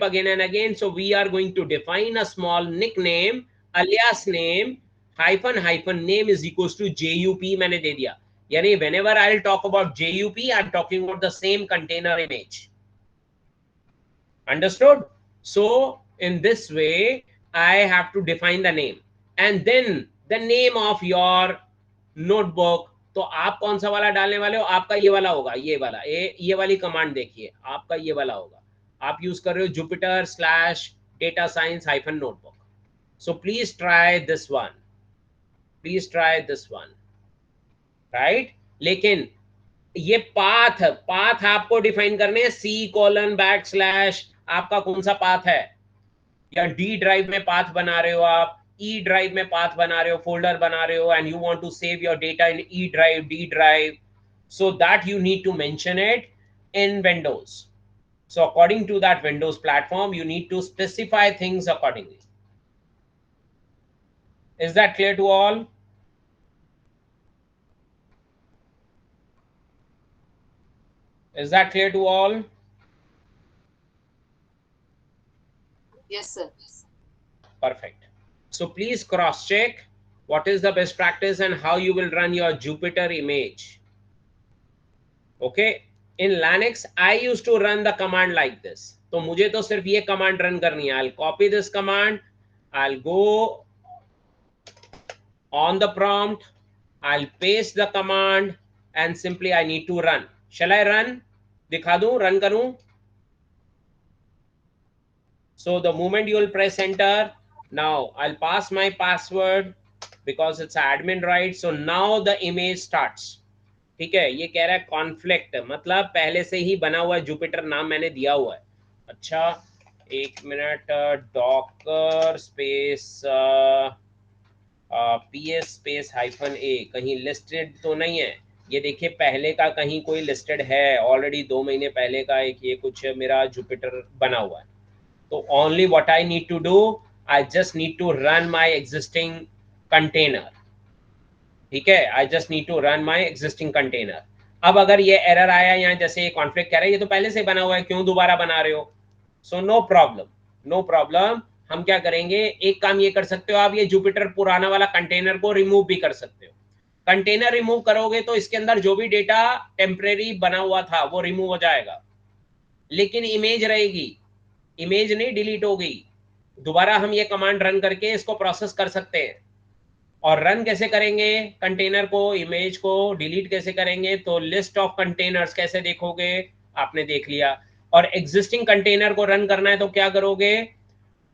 again and again. So we are going to define a small nickname, alias name, hyphen name is equals to JUP मैंने दे दिया. यानी whenever I'll talk about JUP, I'm talking about the same container image. Understood? So in this way, I have to define the name and then the name of your notebook. तो आप कौन सा वाला डालने वाले हो? आपका ये वाला होगा, ये वाला, ये वाली कमांड देखिए, आपका ये वाला होगा. आप यूज कर रहे हो Jupiter slash data science hyphen notebook. So please try this one, please try this one, right. लेकिन ये पाथ आपको डिफाइन करने हैं. सी कोलन बैक स्लैश आपका कौन सा पाथ है, या डी ड्राइव में पाथ बना रहे हो आप, ई ड्राइव में पाथ बना रहे हो, फोल्डर बना रहे हो, and you want to save your data in E drive, D drive, so that you need to mention it in Windows. So according to that Windows platform, you need to specify things accordingly. Is that clear to all? Is that clear to all? Yes, sir. Perfect. So please cross check what is the best practice and how you will run your Jupyter image. Okay. In Linux, I used to run the command like this. तो मुझे तो सिर्फ ये command run करनी है. I'll copy this command. I'll go on the prompt. I'll paste the command and simply I need to run. Shall I run? दिखा दूं, run करूं? So the moment you will press enter, now I'll pass my password because it's admin right. So now the image starts. ठीक है. ये कह रहा है conflict, मतलब पहले से ही बना हुआ जुपिटर नाम मैंने दिया हुआ है. अच्छा एक minute, docker space ps space hyphen A कहीं लिस्टेड तो नहीं है. ये देखिए पहले का कहीं कोई लिस्टेड है ऑलरेडी, 2 महीने पहले का एक ये कुछ मेरा जुपिटर बना हुआ है. तो only what I need to do, I just need to run my existing container. ठीक है, I just need to run my existing container. अब अगर ये एरर आया यहाँ, जैसे कॉन्फ्लिक्ट कह रहा है ये तो पहले से बना हुआ है, क्यों दोबारा बना रहे हो? So no problem, no problem. हम क्या करेंगे, एक काम ये कर सकते हो आप, ये जुपिटर पुराना वाला कंटेनर को रिमूव भी कर सकते हो. कंटेनर रिमूव करोगे तो इसके अंदर जो भी डेटा टेम्परेरी बना हुआ था वो रिमूव हो जाएगा, लेकिन इमेज रहेगी, इमेज नहीं डिलीट हो गई. दोबारा हम ये कमांड रन करके इसको प्रोसेस कर सकते हैं. और रन कैसे करेंगे कंटेनर को, इमेज को डिलीट कैसे करेंगे? तो लिस्ट ऑफ कंटेनर्स कैसे देखोगे, आपने देख लिया. और एग्जिस्टिंग कंटेनर को रन करना है तो क्या करोगे,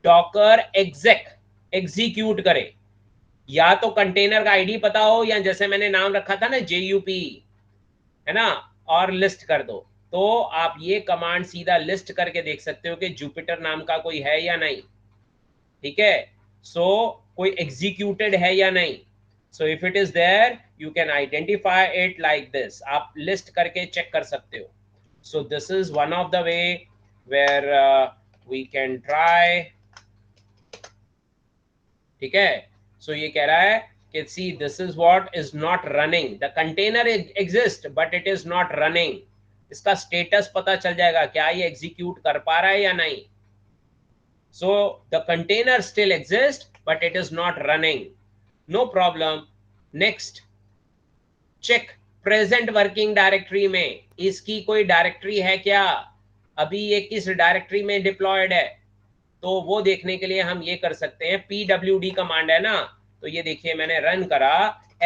डॉकर एग्जीक्यूट करे. या तो कंटेनर का आईडी पता हो, या जैसे मैंने नाम रखा था ना JUP, है ना, और लिस्ट कर दो. तो आप ये कमांड सीधा लिस्ट करके देख सकते हो कि जुपिटर नाम का कोई है या नहीं. ठीक है. सो कोई एग्जीक्यूटेड है या नहीं. So if it is there you can identify it like this. आप लिस्ट करके चेक कर सकते हो. So this is one of the way where we can try. ठीक है. सो ये कह रहा है कि see this is what is not running, the container exist but it is not running. इसका स्टेटस पता चल जाएगा, क्या ये एग्जीक्यूट कर पा रहा है या नहीं. So the container still exists, but it is not running. No problem. Next, check present working directory में इसकी कोई डायरेक्टरी है क्या, अभी ये किस डायरेक्टरी में डिप्लॉयड है. तो वो देखने के लिए हम ये कर सकते हैं, pwd कमांड है ना. तो ये देखिए मैंने रन करा,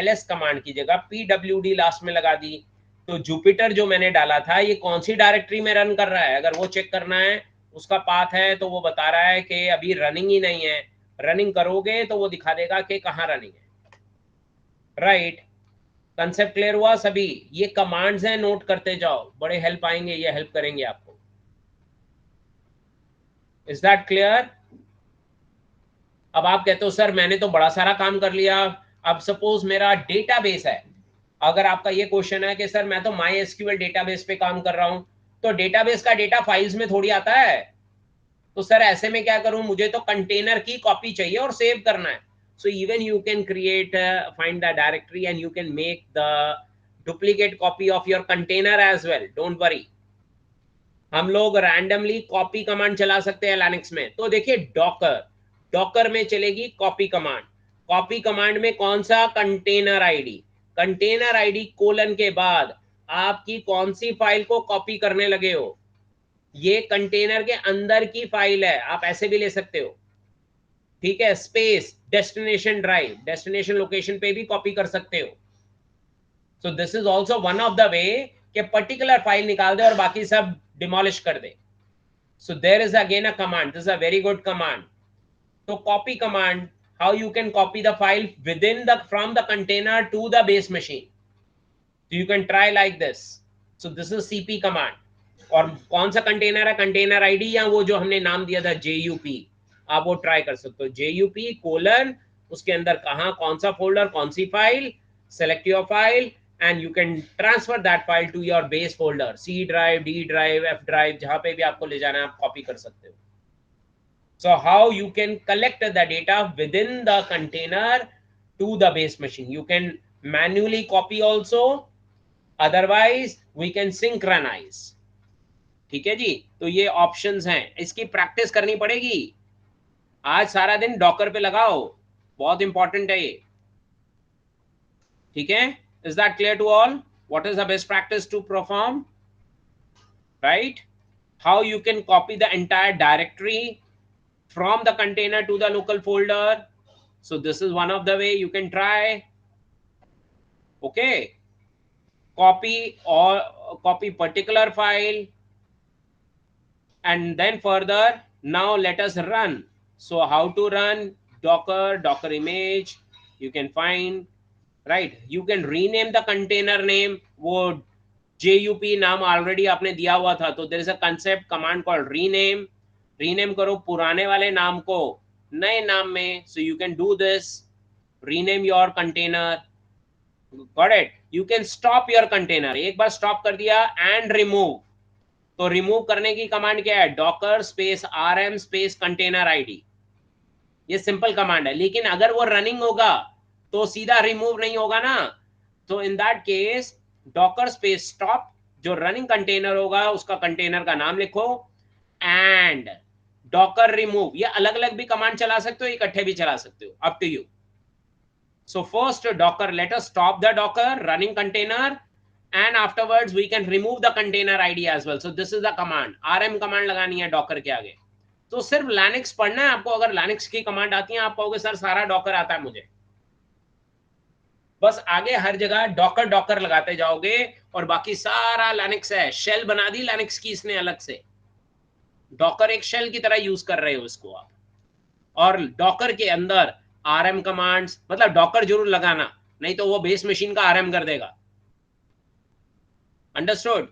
ls कमांड की जगह pwd लास्ट में लगा दी. तो जुपिटर जो मैंने डाला था ये कौन सी डायरेक्टरी में रन कर रहा है, अगर वो चेक करना है, उसका पाथ है तो वो बता रहा है कि अभी रनिंग ही नहीं है. रनिंग करोगे तो वो दिखा देगा कि कहाँ रनिंग है. राइट. कंसेप्ट क्लियर हुआ सभी? ये कमांड्स हैं, नोट करते जाओ, बड़े हेल्प आएंगे, ये हेल्प करेंगे आपको. Is that clear? अब आप कहते हो सर मैंने तो बड़ा सारा काम कर लिया. अब सपोज मेरा डेटाबेस है, अगर आपका ये क्वेश्चन है कि सर मैं तो MySQL डेटाबेस पे काम कर रहा हूं, तो डेटाबेस का डेटा फाइल्स में थोड़ी आता है. तो सर ऐसे में क्या करूं, मुझे तो कंटेनर की कॉपी चाहिए और सेव करना है. So even you can create, find the directory and you can make the duplicate copy of your container as well. Don't worry. हम लोग रैंडमली कॉपी कमांड चला सकते हैं लिनक्स में। तो देखिए डॉकर में चलेगी कॉपी कमांड। कॉपी कमांड में कौन सा, container ID. Container ID colon के बाद आपकी कौन सी फाइल को कॉपी करने लगे हो, ये कंटेनर के अंदर की फाइल है, आप ऐसे भी ले सकते हो, ठीक है। Space destination drive, destination location पे भी कॉपी कर सकते हो। So this is also one of the वे कि पर्टिकुलर फाइल निकाल दे और बाकी सब डिमोलिश कर दे। So there is again a command, this is a very good command. तो copy command, how you can copy the file within the from the container to the base machine. So you can try like this. So this is cp command. और कौन सा container है, container ID या वो जो हमने नाम दिया था jup, आप वो ट्राई कर सकते हो। jup कोलन, उसके अंदर कहाँ कौन सा फोल्डर कौन सी file, select your file and you can transfer that file to your base folder, C drive, D drive, F drive, जहां पे भी आपको ले जाना है आप कॉपी कर सकते हो। So how you can collect the data within the container to the base machine. You can manually copy also, otherwise we can synchronize. ठीक है जी, तो ये ऑप्शंस हैं, इसकी प्रैक्टिस करनी पड़ेगी। आज सारा दिन डॉकर पे लगाओ, बहुत इंपॉर्टेंट है ये, ठीक है। Is that clear to all? What is the best practice to perform, right? How you can copy the entire directory from the container to the local folder. So this is one of the way you can try. Okay, copy or copy particular file and then further now let us run. So how to run? Docker image you can find, right? You can rename the container name, वो jup नाम already आपने दिया हुआ था, तो there is a concept command called rename. Rename करो पुराने वाले नाम को नए नाम में। सो you can do this, rename your container, got it. You can stop your container, एक बार स्टॉप कर दिया, एंड रिमूव। तो रिमूव करने की कमांड क्या है, Docker space rm space container ID. ये सिंपल कमांड है, लेकिन अगर वो रनिंग होगा तो सीधा रिमूव नहीं होगा ना। तो इन that case Docker space stop, जो रनिंग कंटेनर होगा उसका कंटेनर का नाम लिखो, एंड डॉकर रिमूव। ये अलग अलग भी कमांड चला सकते हो, इकट्ठे भी चला सकते हो, up to you. So first Docker, let us stop the Docker running container and afterwards we can remove the container ID as well. So this is the command, rm command लगानी है डॉकर के आगे। तो सिर्फ Linux पढ़ना है आपको, अगर लिनक्स की कमांड आती है आप कहोगे सर सारा डॉकर आता है मुझे, बस आगे हर जगह डॉकर डॉकर लगाते जाओगे और बाकी सारा लिनक्स है। शेल बना दी लिनक्स की इसने अलग से, डॉकर एक शेल की तरह यूज कर रहे हो इसको आप। और डॉकर के अंदर आरएम कमांड्स, मतलब डॉकर जरूर लगाना, नहीं तो वो बेस मशीन का आरएम कर देगा, अंडरस्टूड?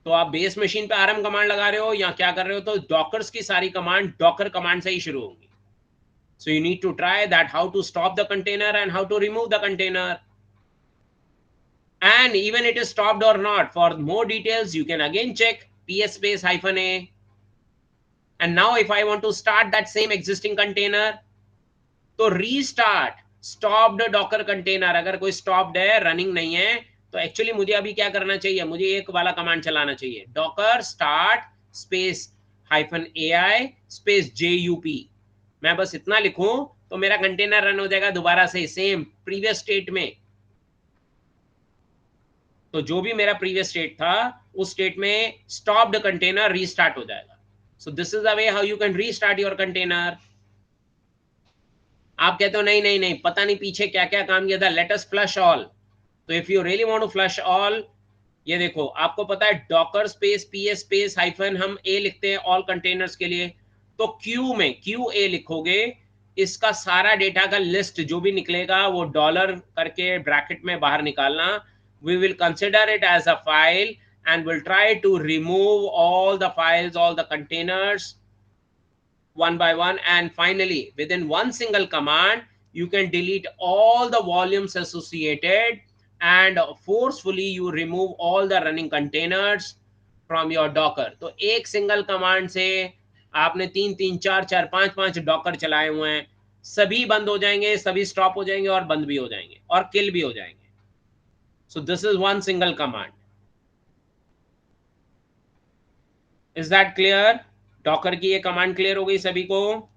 तो आप बेस मशीन पे आरएम कमांड लगा रहे हो या क्या कर रहे हो, तो डॉकर्स की सारी कमांड डॉकर कमांड से ही शुरू होंगी। So you need to try that, how to stop the container and how to remove the container, and even it is stopped or not. For more details you can again check ps space -a. And now if I want to start that same existing container, तो restart stopped docker container, अगर कोई stopped है, running नहीं है, तो actually मुझे अभी क्या करना चाहिए, मुझे एक वाला कमांड चलाना चाहिए, docker start space -ai space jup। मैं बस इतना लिखूं तो मेरा कंटेनर रन हो जाएगा दोबारा से सेम प्रीवियस स्टेट में। तो जो भी मेरा प्रीवियस स्टेट था उस स्टेट में स्टॉप्ड कंटेनर रीस्टार्ट हो जाएगा। So this is the way how you can restart your container. आप कहते हो नहीं नहीं नहीं पता नहीं पीछे क्या क्या काम किया था, let us flush all. तो if you really want to flush all, ये देखो आपको पता है Docker space ps space hyphen हम a लिखते हैं ऑल कंटेनर्स के लिए, तो q में qa लिखोगे, इसका सारा डेटा का लिस्ट जो भी निकलेगा वो डॉलर करके ब्रैकेट में बाहर निकालना। We will consider it as a file and will try to remove all the files, all the containers one by one, and finally within one single command you can delete all the volumes associated and forcefully you remove all the running containers from your docker. तो एक single command से आपने 3 3 4 4 5 5 Docker चलाए हुए हैं, सभी बंद हो जाएंगे, सभी स्टॉप हो जाएंगे और बंद भी हो जाएंगे और किल भी हो जाएंगे। So this is one single command. Is that clear? Docker की ये कमांड क्लियर हो गई सभी को?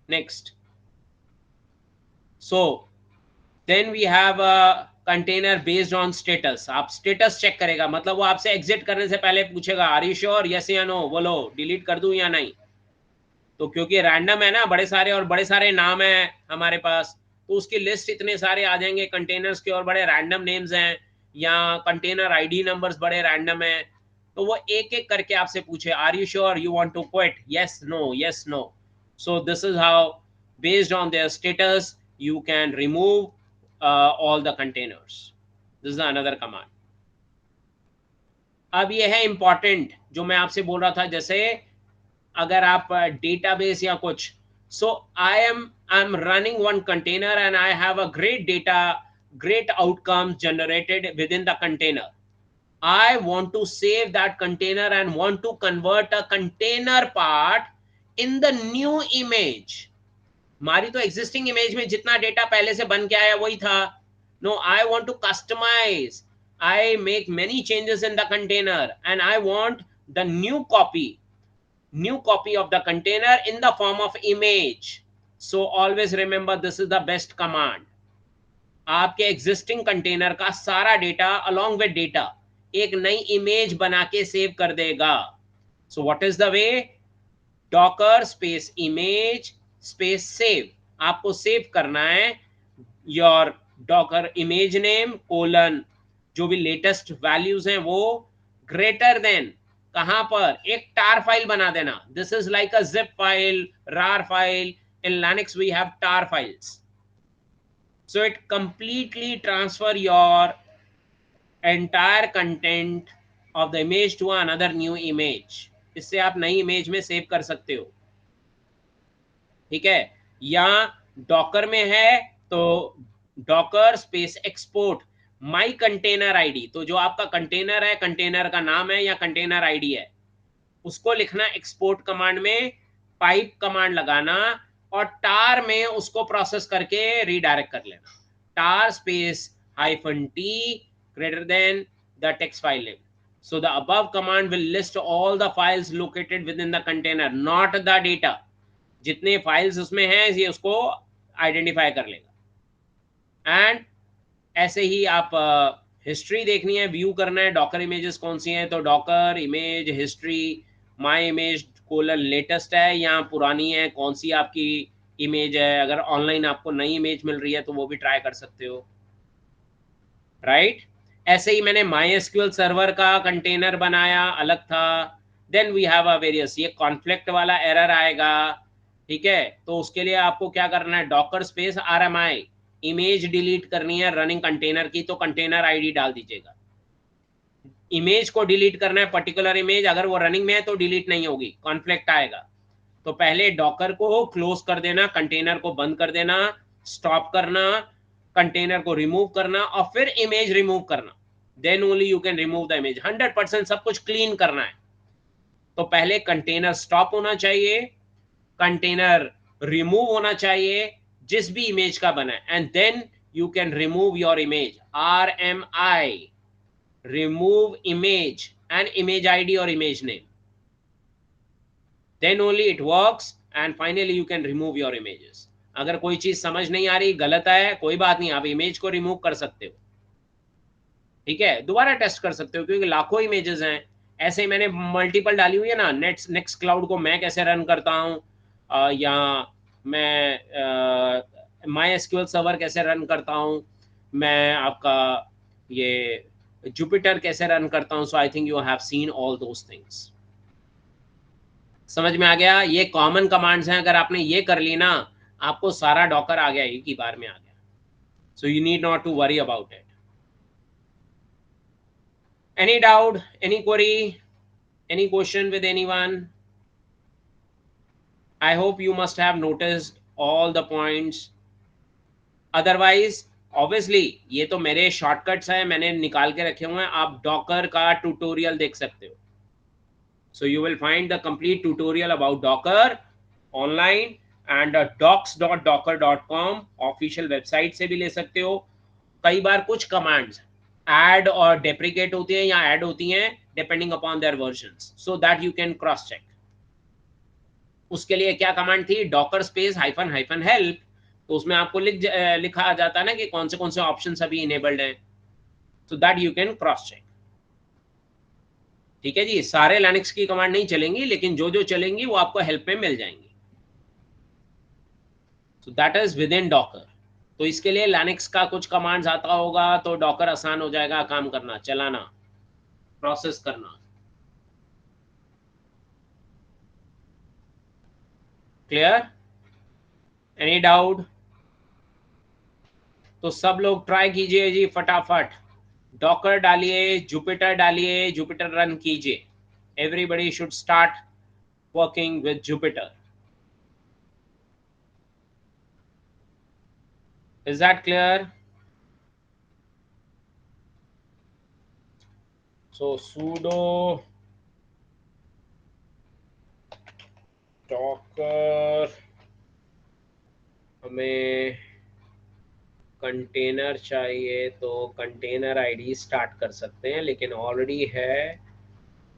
Next, so then we have a container based on status. आप स्टेटस चेक करेगा, मतलब वो आपसे एग्जिट करने से पहले पूछेगा आर यू श्योर, यस या नो, बोलो डिलीट कर दूं या नहीं. तो क्योंकि रैंडम है ना, बड़े सारे और बड़े सारे नाम है हमारे पास, तो उसकी लिस्ट इतने सारे आ जाएंगे कंटेनर्स के, और बड़े रैंडम नेम्स हैं, या कंटेनर आईडी नंबर्स बड़े रैंडम है. तो वो एक एक करके आपसे पूछे are you sure you want to quit, yes no, yes no. So this is how based on their status you can remove all the containers. This is another command. अब ये है इंपॉर्टेंट जो मैं आपसे बोल रहा था, जैसे अगर आप डेटाबेस या कुछ, so I am running one container and I have a great data, great outcomes generated within the container. I want to save that container and want to convert a container part in the new image. हमारी तो existing image में जितना data पहले से बन के आया वही था. No, I want to customize, I make many changes in the container and I want the new copy of the container in the form of image. So always remember this is the best command. आपके existing container का सारा data along with data एक नई image बना के save कर देगा. So what is the way? Docker space image space save. आपको सेव करना है your Docker image name colon जो भी लेटेस्ट वैल्यूज हैं वो ग्रेटर देन, कहां पर? एक टार फाइल बना देना. This is like a zip file, rar file. In Linux we have tar files. So it completely transfer your entire content of the image to another new image. इससे आप नई image में save कर सकते हो. ठीक है? या डॉकर में है तो डॉकर स्पेस एक्सपोर्ट माई कंटेनर आईडी. तो जो आपका कंटेनर है, कंटेनर का नाम है या कंटेनर आईडी है, उसको लिखना एक्सपोर्ट कमांड में, पाइप कमांड लगाना और टार में उसको प्रोसेस करके रीडायरेक्ट कर लेना. टार space -t greater than the text file name. So the above command will list all the files located within the container, not the data. जितने फाइल्स उसमें हैं ये उसको आइडेंटिफाई कर लेगा. एंड ऐसे ही आप हिस्ट्री देखनी है, व्यू करना है डॉकर इमेजेस कौन सी हैं, तो Docker image history, my image colon latest है या पुरानी है, कौन सी आपकी इमेज है. अगर ऑनलाइन आपको नई इमेज मिल रही है तो वो भी ट्राई कर सकते हो. राइट? ऐसे ही मैंने MySQL सर्वर का कंटेनर बनाया, अलग था. Then we have a various, ये कॉन्फ्लिक्ट वाला एरर आएगा. ठीक है? तो उसके लिए आपको क्या करना है, Docker space RMI, image delete करनी है रनिंग कंटेनर की, तो कंटेनर आईडी डाल दीजिएगा. इमेज को डिलीट करना है, पर्टिकुलर इमेज, अगर वो रनिंग में है तो डिलीट नहीं होगी, कॉन्फ्लिक्ट आएगा. तो पहले डॉकर को क्लोज कर देना, कंटेनर को बंद कर देना, स्टॉप करना, कंटेनर को रिमूव करना और फिर इमेज रिमूव करना. Then only you can remove the image. 100% सब कुछ क्लीन करना है. तो पहले कंटेनर स्टॉप होना चाहिए, कंटेनर रिमूव होना चाहिए जिस भी इमेज का बना है, and then you can remove your image. RMI, remove image and image ID or image name. Then only it works and finally you can remove your images. अगर कोई चीज समझ नहीं आ रही, गलत है, कोई बात नहीं, आप इमेज को रिमूव कर सकते हो. ठीक है? दोबारा टेस्ट कर सकते हो क्योंकि लाखों इमेजेस हैं. ऐसे ही मैंने मल्टीपल डाली हुई है ना. नेक्स्ट क्लाउड को मैं कैसे रन करता हूँ, या मैं MySQL सर्वर कैसे रन करता हूँ, मैं आपका ये जुपिटर कैसे रन करता हूँ. So I think you have seen all those things. समझ में आ गया? ये कॉमन कमांड्स हैं, अगर आपने ये कर ली ना, आपको सारा डॉकर आ गया, एक ही बार में आ गया. So you need not to worry about it. Any doubt, any query, any question with anyone? I hope you must have noticed all the points. Otherwise, obviously, ये तो मेरे शॉर्टकट्स हैं, मैंने निकाल के रखे हुए हैं. आप डॉकर का ट्यूटोरियल देख सकते हो. So you will find the complete tutorial about Docker online and docs.docker.com official website से भी ले सकते हो. कई बार कुछ कमांड्स ऐड और डेप्रिकेट होती हैं या ऐड होती हैं. depending upon their versions, so that you can cross check. उसके लिए क्या कमांड थी, Docker space hyphen hyphen help, तो उसमें आपको लिखा जाता है ना कि कौन से ऑप्शन अभी इनेबल्ड हैं, so that you can cross check. ठीक है जी, सारे लिनक्स की कमांड नहीं चलेंगी, लेकिन जो जो चलेंगी वो आपको हेल्प में मिल जाएंगी. So that is within Docker. तो इसके लिए लिनक्स का कुछ कमांड्स आता होगा तो डॉकर आसान हो जाएगा काम करना, चलाना, प्रोसेस करना. क्लियर? Any doubt? तो सब लोग ट्राई कीजिए जी फटाफट, डॉकर डालिए, जुपिटर डालिए, जुपिटर रन कीजिए. Everybody should start working with Jupiter. Is that clear? So sudo docker, हमें कंटेनर चाहिए तो कंटेनर आईडी स्टार्ट कर सकते हैं, लेकिन ऑलरेडी है,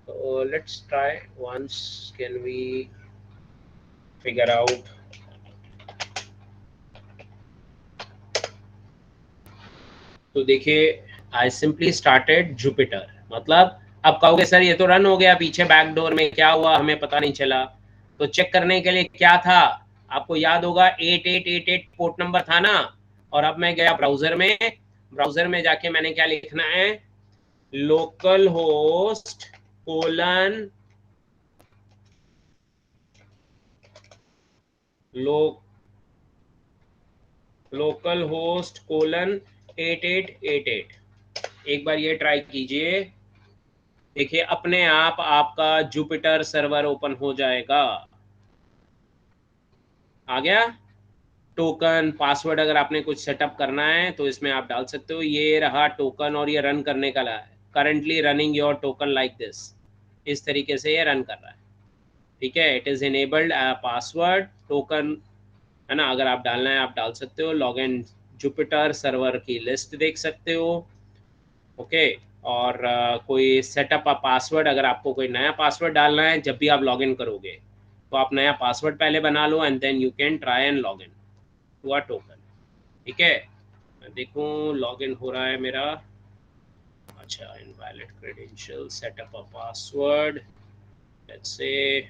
तो let's try once, can we figure out. तो देखिए, आई सिंपली स्टार्टेड जुपिटर, मतलब अब कहोगे सर ये तो रन हो गया, पीछे बैकडोर में क्या हुआ हमें पता नहीं चला. तो चेक करने के लिए क्या था, आपको याद होगा 8888 पोर्ट नंबर था ना, और अब मैं गया ब्राउजर में जाके मैंने क्या लिखना है, local host colon local host colon 8888. एक बार ये ट्राई कीजिए, देखिए अपने आप आपका जुपिटर सर्वर ओपन हो जाएगा. आ गया. टोकन पासवर्ड अगर आपने कुछ सेटअप करना है तो इसमें आप डाल सकते हो. ये रहा टोकन और ये रन करने का है, currently running your token like this, इस तरीके से ये रन कर रहा है. ठीक है, it is enabled password token है ना, अगर आप डालना है आप डाल सकते हो. लॉग इन जुपिटर सर्वर की लिस्ट देख सकते हो. ओके, और कोई सेटअप पासवर्ड, अगर आपको कोई नया पासवर्ड डालना है जब भी आप लॉगिन करोगे तो आप नया पासवर्ड पहले बना लो and then you can try and log in to a token. ठीक है, मैं देखूं लॉगिन हो रहा है मेरा. अच्छा, invalid credential, setup a password, let's say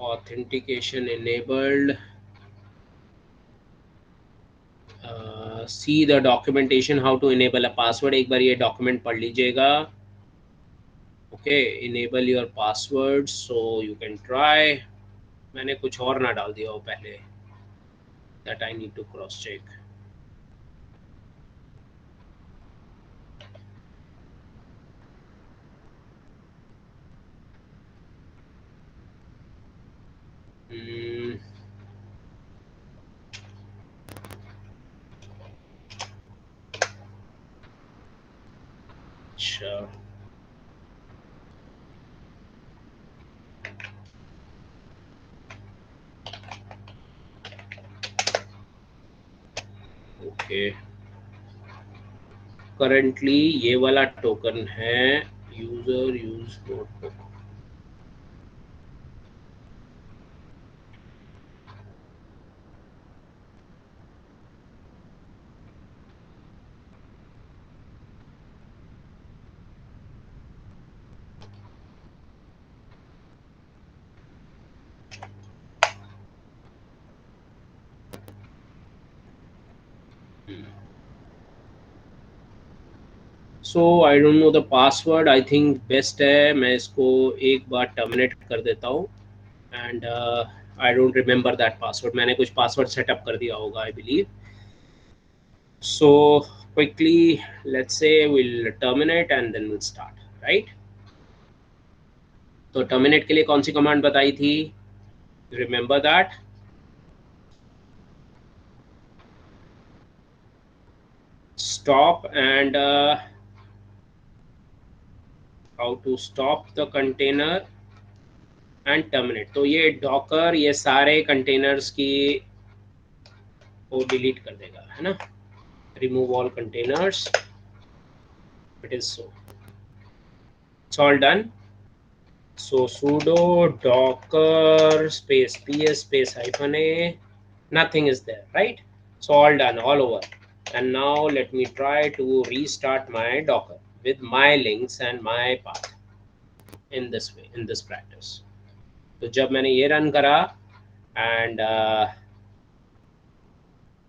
authentication enabled. See the documentation how to enable a password. एक बार ये डॉक्यूमेंट पढ़ लीजिएगा. Okay, enable your password so you can try. मैंने कुछ और ना डाल दिया हो पहले, that I need to cross check. अच्छा, ओके, करंटली ये वाला टोकन है user use notebook. So I don't know the password. I think best है मैं इसको एक बार टर्मिनेट कर देता हूँ and I don't remember that password. मैंने कुछ पासवर्ड सेटअप कर दिया होगा I believe. So quickly let's say will terminate and then will start, right. तो टर्मिनेट के लिए कौन सी कमांड बताई थी, remember that. stop and how to stop the container and terminate. तो ये डॉकर ये सारे कंटेनर्स की वो डिलीट कर देगा, है ना. Remove all containers. it is so. It's all done. So sudo docker space ps space -a, nothing is there, right? So all done, all over. And now let me try to restart my Docker with my links and my path in this way, in this practice. तो जब मैंने ये run करा and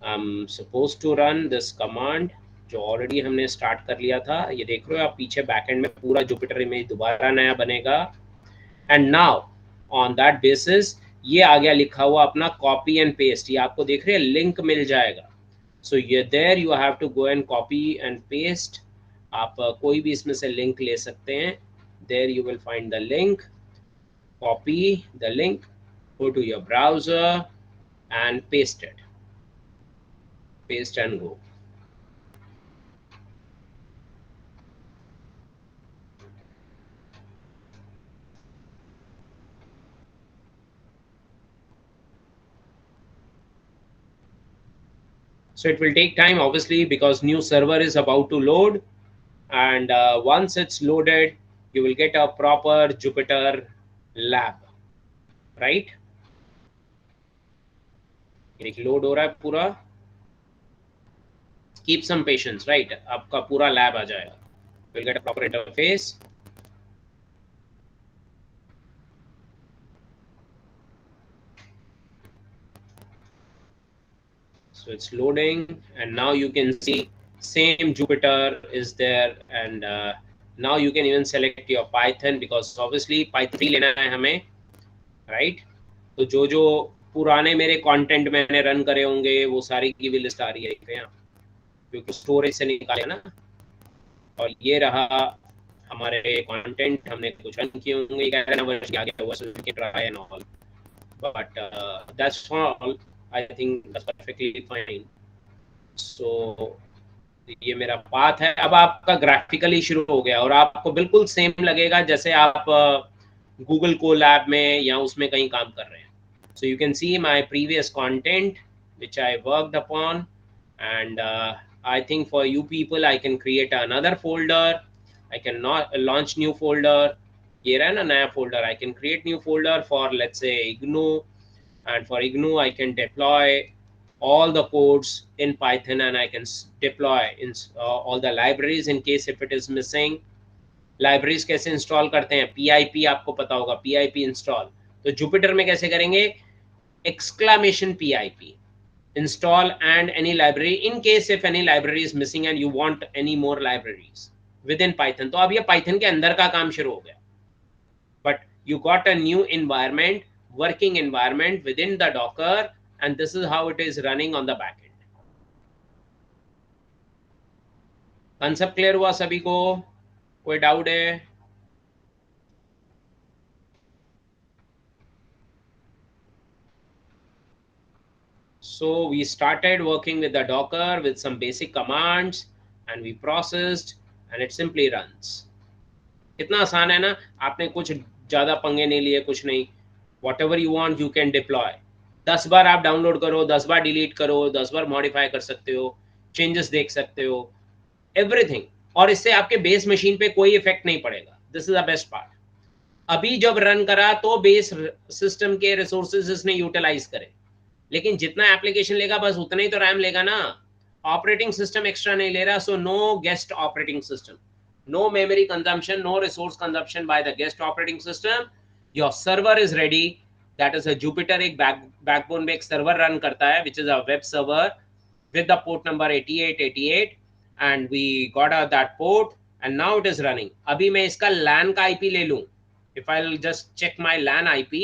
I'm supposed to run this command जो already हमने start कर लिया था, ये देख रहे हो आप पीछे बैकएंड में पूरा जुपिटर इमेज दोबारा नया बनेगा. And now on that basis ये आ गया लिखा हुआ अपना कॉपी एंड पेस्ट, ये आपको देख रहे हैं लिंक मिल जाएगा. सो ये there you have to go and copy and paste. आप कोई भी इसमें से लिंक ले सकते हैं. There you will find the link, copy the link, go to your browser and paste it, paste and go. So it will take time obviously because new server is about to load, and once it's loaded you will get a proper Jupyter lab, right? एक load हो रहा है पूरा. Keep some patience, right? आपका पूरा lab आ जाएगा. You'll get a proper interface. So it's loading and now you can see same Jupyter is there, and now you can even select your Python because obviously Python लेना है हमें, right? तो जो जो पुराने मेरे कंटेंट मैंने रन करे होंगे वो सारी की भी लिस्ट आ रही है यहाँ, क्योंकि स्टोरेज से निकाले ना. और ये रहा हमारे कंटेंट, हमने कुछ रन किए होंगे, ये कहना वर्जन आ गया हुआ, so we can try and all, but that's all. I think that's perfectly fine. So ये मेरा पाथ है. अब आपका ग्राफिकली शुरू हो गया और आपको बिल्कुल सेम लगेगा जैसे आप गूगल कोलैब में या उसमें कहीं काम कर रहे हैं. So you can see my previous content which I worked upon, and I think for you people I can create another folder. I can not launch new folder. ये रहा ना नया folder. I can create new folder for let's say IGNU, and for IGNU I can deploy all the codes in Python, and I can deploy in all the libraries in case if it is missing. Libraries कैसे install करते हैं? PIP आपको पता होगा, PIP install. तो Jupyter में कैसे करेंगे? Exclamation PIP install and any library in case if any library is missing and you want any more libraries within Python. तो अब ये Python के अंदर का काम शुरू हो गया, but you got a new environment, working environment within the Docker, and this is how it is running on the back end. concept clear हुआ सभी को? कोई डाउट है? So we started working with the Docker with some basic commands and we processed and it simply runs. कितना आसान है ना, आपने कुछ ज़्यादा पंगे नहीं लिए, कुछ नहीं. Whatever you want you can deploy. 10 बार आप डाउनलोड करो, 10 बार डिलीट करो, 10 बार मॉडिफाई कर सकते हो, चेंजेस देख सकते हो, एवरीथिंग. और इससे आपके बेस मशीन पे कोई इफेक्ट नहीं पड़ेगा. This is the best part. अभी जब रन करा तो बेस सिस्टम के रिसोर्सेज इसने यूटिलाइज करे, लेकिन जितना एप्लीकेशन लेगा बस उतना ही तो रैम लेगा ना. ऑपरेटिंग सिस्टम एक्स्ट्रा नहीं ले रहा. So no guest operating system, no memory consumption, no resource consumption by the guest operating system. Your server is ready. That is a Jupyter. एक बैकबोन में एक सर्वर रन करता है which is a web server with the port number 8888, and we got that port and now it is running. अभी मैं इसका LAN का IP ले लूं. If I'll just check my LAN IP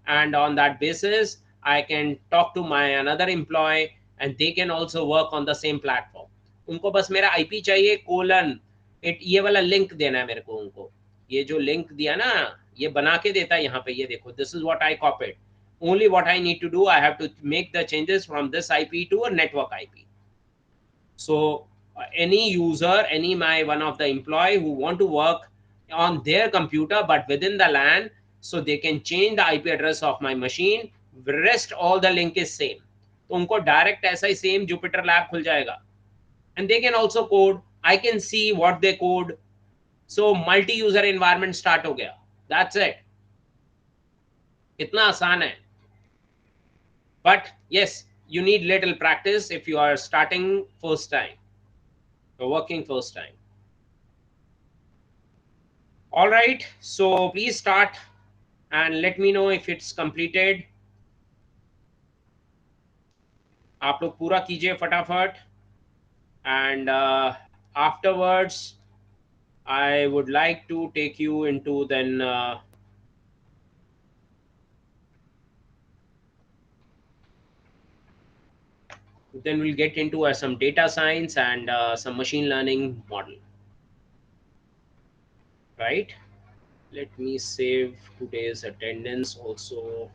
and on that basis I can talk to my another employee and they can also work on the same platform. उनको बस मेरा IP चाहिए कोलन ये वाला link देना है मेरे को. उनको ये जो लिंक दिया ना ये बना के देता है यहाँ पे. ये देखो, this is what I copied. Only what I need to do, I have to make the changes from this IP to a network IP. So any user, any one of the employee who want to work on their computer but within the LAN, so they can change the IP address of my machine. Rest all the link is same. तो उनको direct ऐसा ही same Jupyter lab खुल जाएगा. And they can also code. I can see what they code. So multi user environment start हो गया. That's it. इतना आसान है. But yes, you need little practice if you are starting first time or working first time. All right, so please start and let me know if it's completed. आप लोग पूरा कीजिए फटाफट. And afterwards I would like to take you into then we'll get into some data science and some machine learning model. Right, let me save today's attendance also.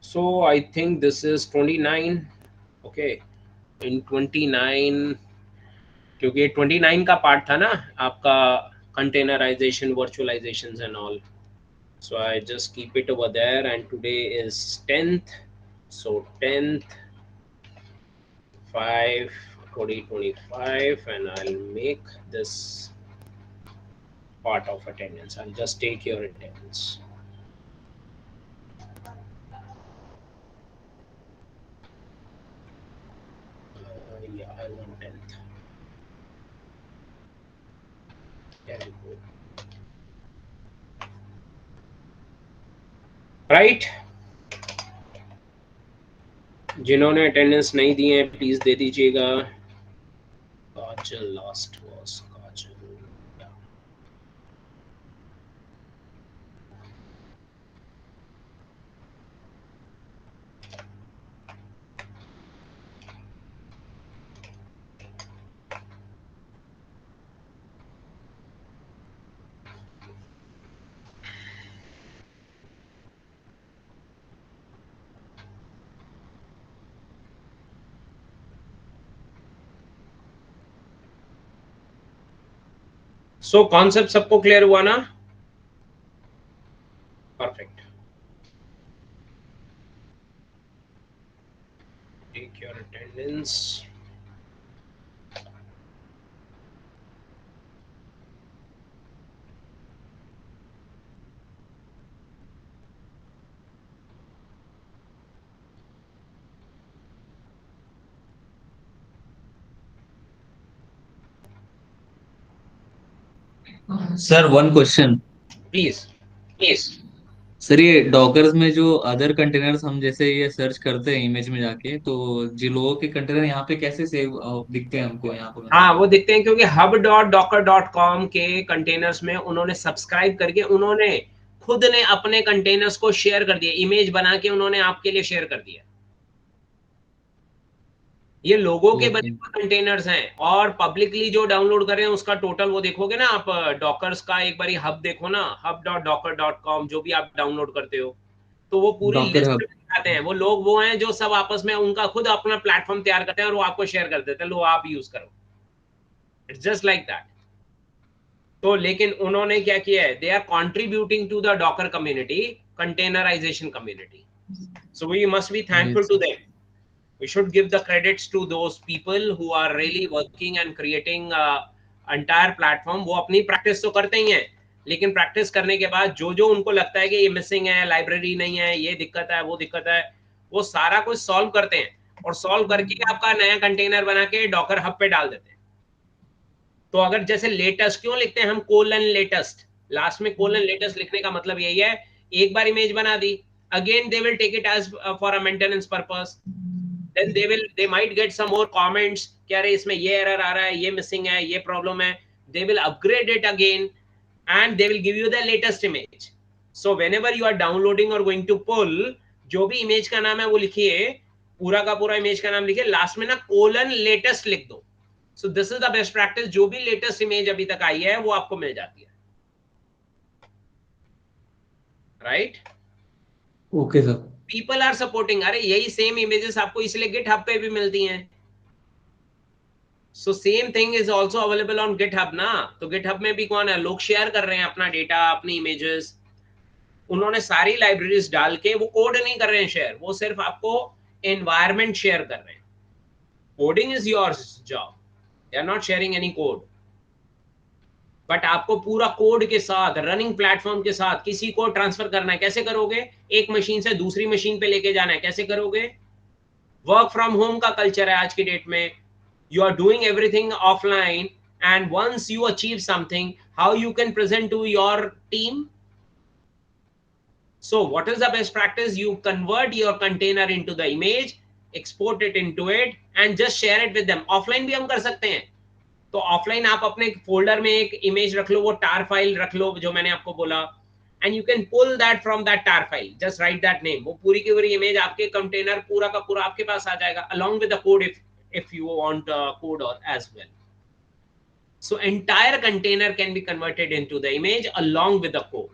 So I think this is 29. Okay, in 29, क्योंकि 29 का part था ना आपका containerization, virtualizations and all. So I just keep it over there, and today is 10th. So 10th 5 2025, and I'll make this part of attendance. I'll just take your attendance. Yeah, I want 10th. Very good. Right, जिन्होंने attendance नहीं दी है please दे दीजिएगा. Kajal last was Kajal. So concept सबको clear हुआ ना? Perfect. Take your attendance. Sir one question. Please. Sir ये डॉकर्स में जो अदर कंटेनर्स हम जैसे ये सर्च करते हैं इमेज में जाके, तो जिलो के कंटेनर यहाँ पे कैसे सेव दिखते हैं हमको यहाँ पे? हाँ, वो दिखते हैं क्योंकि hub.docker.com के कंटेनर्स में उन्होंने सब्सक्राइब करके उन्होंने खुद ने अपने कंटेनर्स को शेयर कर दिया, इमेज बना के उन्होंने आपके लिए शेयर कर दिया. ये लोगों के बने हुए कंटेनर्स हैं, और पब्लिकली जो डाउनलोड कर रहे हैं उसका टोटल वो देखोगे ना आप, डॉकर्स का एक बारी हब देखो ना, hub.docker.com, जो भी आप डाउनलोड करते हो तो वो पूरी लिस्ट में दिखाते हैं. वो लोग वो हैं जो सब आपस में उनका खुद अपना प्लेटफॉर्म तैयार करते हैं और वो आपको शेयर कर देते हैं, लो आप यूज करो. It's just like that. तो लेकिन उन्होंने क्या किया है, they are contributing to the Docker community, containerization community. So we must be thankful to them. We should give the credits to those people who are really working and creating entire platform. वो अपनी practice तो करते ही हैं, लेकिन practice करने के बाद जो जो उनको लगता है कि ये मिसिंग है, लाइब्रेरी नहीं है, ये दिक्कत है, वो दिक्कत है, वो सारा कुछ सॉल्व करते हैं, और सॉल्व करके आपका नया कंटेनर बना के डॉकर हब पे डाल देते हैं. तो अगर जैसे लेटेस्ट क्यों लिखते हैं हम, कोलन लेटेस्ट, लास्ट में कोलन लेटेस्ट लिखने का मतलब यही है, एक बार इमेज बना दी, again they will take it as for a maintenance purpose. Then they might get some more comments कि अरे इसमें ये एरर आ रहा है, ये मिसिंग है, ये प्रॉब्लम है. They will upgrade it again and they will give you the latest image. So whenever you are downloading or going to pull, जो भी इमेज का नाम है वो लिखिए, पूरा का पूरा इमेज का नाम लिखिए, लास्ट में ना कोलन लेटेस्ट लिख दो. So this is the best practice. जो भी लेटेस्ट इमेज अभी तक आई है वो आपको मिल जाती है. Right? Okay sir. People are supporting. अरे यही सेम इमेजेस आपको इसलिए गिटहब पे भी मिलती हैं. So same thing is also available on GitHub ना. तो गिटहब में भी कौन है, लोग शेयर कर रहे हैं अपना डेटा, अपनी इमेजेस. उन्होंने सारी लाइब्रेरीज डाल के वो कोड नहीं कर रहे हैं शेयर, वो सिर्फ आपको एनवायरमेंट शेयर कर रहे हैं. Coding is your job, they are not sharing any code. But आपको पूरा कोड के साथ, रनिंग प्लेटफॉर्म के साथ किसी को ट्रांसफर करना है. कैसे करोगे? एक मशीन से दूसरी मशीन पे लेके जाना है. कैसे करोगे? वर्क फ्रॉम होम का कल्चर है आज की डेट में. You are doing everything offline, and once you achieve something, how you can present to your team? So what is the best practice? You convert your container into the image, export it into it and just share it with them. Offline भी हम कर सकते हैं. तो offline आप अपने folder में एक इमेज रख लो, वो टार फाइल रख लो जो मैंने आपको बोला, and you can pull that from that tar file, just write that name. वो पूरी की पूरी इमेज आपके कंटेनर पूरा का पूरा आपके पास आ जाएगा along with the code if you want code or as well. So entire container can be converted into the image along with the code.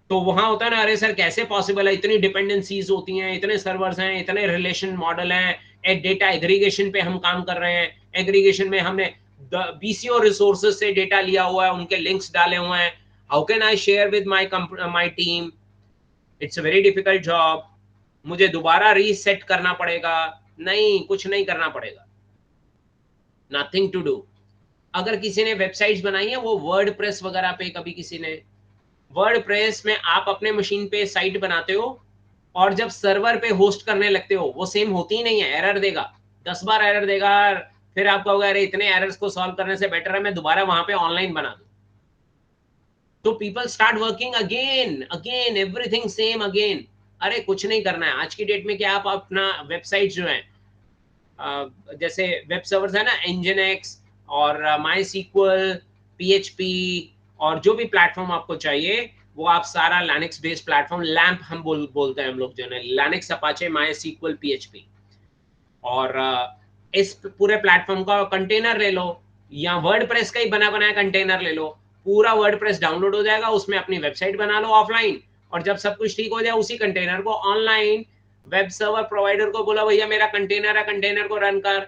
तो वहां होता है ना, अरे सर कैसे पॉसिबल है, इतनी डिपेंडेंसीज होती हैं, इतने सर्वर्स हैं, इतने रिलेशन मॉडल हैं, एक डेटा एग्रीगेशन पे हम काम कर रहे हैं. एग्रीगेशन में हमने बीसीओ रिसोर्सेज से डेटा लिया हुआ है, उनके लिंक्स डाले हुए हैं. How can I share with my team? It's a very difficult job. मुझे दोबारा रीसेट करना पड़ेगा? नहीं, कुछ नहीं करना पड़ेगा. Nothing to do. अगर किसी ने वेबसाइट्स बनाई है वो वर्डप्रेस वगैरह पे, कभी किसी ने वर्डप्रेस में आप अपने मशीन पे साइट बनाते हो और जब सर्वर पे होस्ट करने लगते हो वो सेम होती ही नहीं है, एरर देगा, 10 बार एरर देगा. फिर आप कहोगे अरे इतने एरर्स को सॉल्व करने से बेटर है मैं दोबारा वहां पे ऑनलाइन बना दूं. तो people start working again everything same again. अरे कुछ नहीं करना है आज की डेट में. क्या आप अपना वेबसाइट जो है, जैसे वेब सर्वर्स है ना, एनजिनएक्स और MySQL, PHP और जो भी प्लेटफॉर्म आपको चाहिए वो आप सारा लिनक्स बेस्ड प्लेटफॉर्म, लैम्प हम बोलते हैं हम लोग जो है, लिनक्स, अपाचे, MySQL, PHP. और इस पूरे प्लेटफॉर्म का कंटेनर ले लो या वर्डप्रेस का ही बना बनाया कंटेनर ले लो. पूरा वर्डप्रेस डाउनलोड हो जाएगा, उसमें अपनी वेबसाइट बना लो ऑफलाइन, और जब सब कुछ ठीक हो जाए उसी कंटेनर को ऑनलाइन वेब सर्वर प्रोवाइडर को बोला भैया मेरा कंटेनर है, कंटेनर को रन कर.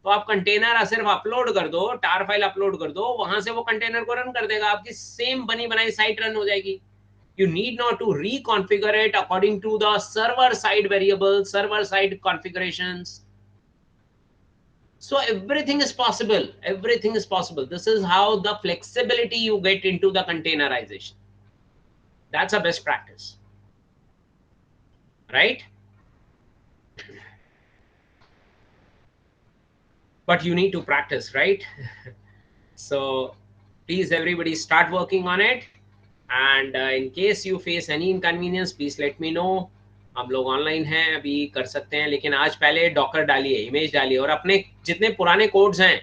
तो आप कंटेनर सिर्फ अपलोड कर दो, टार फाइल अपलोड कर दो, वहां से वो कंटेनर को रन कर देगा, आपकी सेम बनी बनाई साइट रन हो जाएगी. You need not to reconfigure it according to the server side variables, server side configurations. So everything is possible. Everything is possible. This is how the flexibility you get into the containerization. That's a best practice, right? But you need to practice, right? So please everybody start working on it. And in case you face any inconvenience, please let me know. हम लोग online हैं, अभी कर सकते हैं, लेकिन आज पहले डॉकर डालिए, इमेज डालिए, और अपने जितने पुराने कोड्स हैं